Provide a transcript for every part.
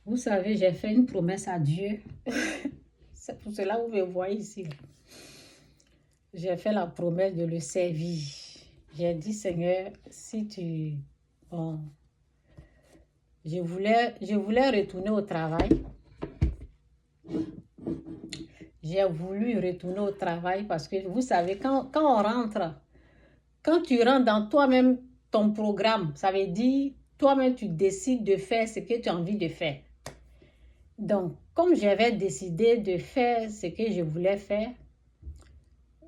Vous savez, j'ai fait une promesse à Dieu. C'est pour cela que vous me voyez ici. J'ai fait la promesse de le servir. J'ai dit, Seigneur, si tu... Bon, je voulais retourner au travail. J'ai voulu retourner au travail parce que, vous savez, quand on rentre, quand tu rentres dans toi-même ton programme, ça veut dire, toi-même, tu décides de faire ce que tu as envie de faire. Donc, comme j'avais décidé de faire ce que je voulais faire,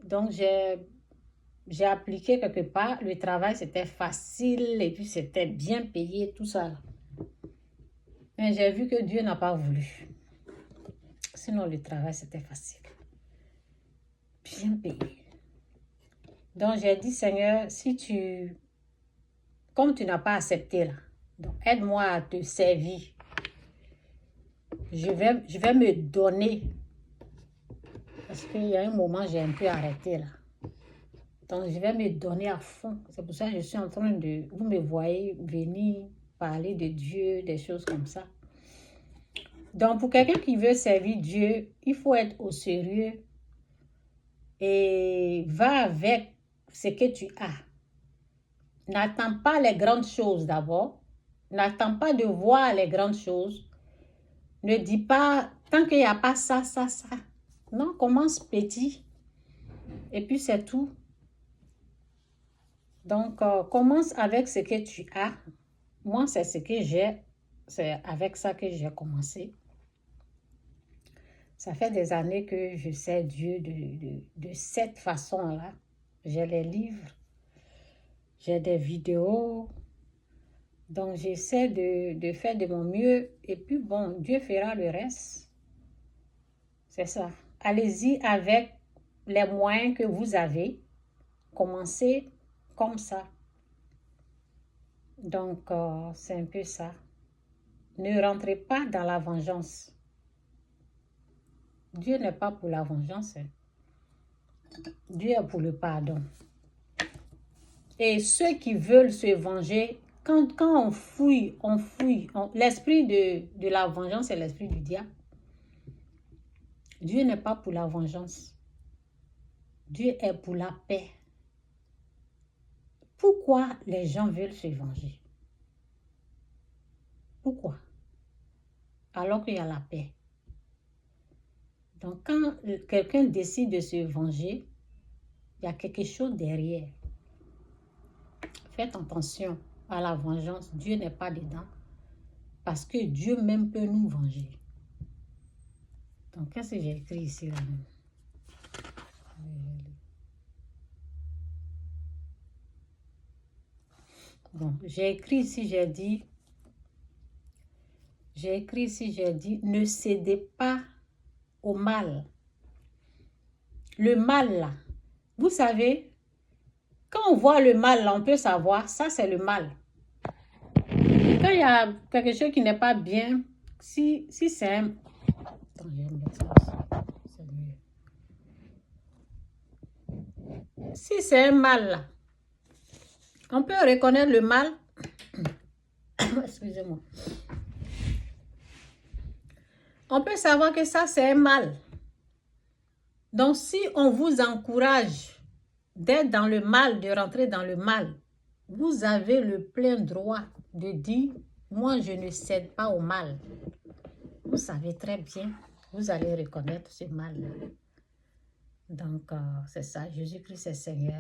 donc j'ai appliqué quelque part. Le travail, c'était facile et puis c'était bien payé, tout ça. Mais j'ai vu que Dieu n'a pas voulu. Sinon, le travail, c'était facile. Bien payé. Donc, j'ai dit, Seigneur, comme tu n'as pas accepté là, donc aide-moi à te servir. Je vais me donner. Parce qu'il y a un moment, j'ai un peu arrêté là. Donc, je vais me donner à fond. C'est pour ça que je suis en train de... Vous me voyez venir parler de Dieu, des choses comme ça. Donc, pour quelqu'un qui veut servir Dieu, il faut être au sérieux et va avec ce que tu as. N'attends pas les grandes choses d'abord. N'attends pas de voir les grandes choses. Ne dis pas, tant qu'il n'y a pas ça, ça, ça. Non, commence petit. Et puis, c'est tout. Donc, commence avec ce que tu as. Moi, c'est ce que j'ai. C'est avec ça que j'ai commencé. Ça fait des années que je sais Dieu de cette façon-là. J'ai les livres, j'ai des vidéos. Donc, j'essaie de faire de mon mieux. Et puis, bon, Dieu fera le reste. C'est ça. Allez-y avec les moyens que vous avez. Commencez comme ça. Donc, c'est un peu ça. Ne rentrez pas dans la vengeance. Dieu n'est pas pour la vengeance. Dieu est pour le pardon. Et ceux qui veulent se venger, quand on fouille. L'esprit de la vengeance, c'est l'esprit du diable. Dieu n'est pas pour la vengeance. Dieu est pour la paix. Pourquoi les gens veulent se venger? Pourquoi? Alors qu'il y a la paix. Donc, quand quelqu'un décide de se venger, il y a quelque chose derrière. Faites attention à la vengeance. Dieu n'est pas dedans. Parce que Dieu même peut nous venger. Donc, qu'est-ce que j'ai écrit ici là? Bon, j'ai écrit ici, j'ai dit, ne cédez pas au mal. Le mal là, vous savez, quand on voit le mal là, on peut savoir, ça c'est le mal. Quand il y a quelque chose qui n'est pas bien, si c'est un... Attends, je vais mettre ça aussi. C'est mieux. Si c'est un mal là, on peut reconnaître le mal. Excusez-moi. On peut savoir que ça, c'est un mal. Donc, si on vous encourage d'être dans le mal, de rentrer dans le mal, vous avez le plein droit de dire, moi, je ne cède pas au mal. Vous savez très bien, vous allez reconnaître ce mal-là. Donc, c'est ça, Jésus-Christ est Seigneur.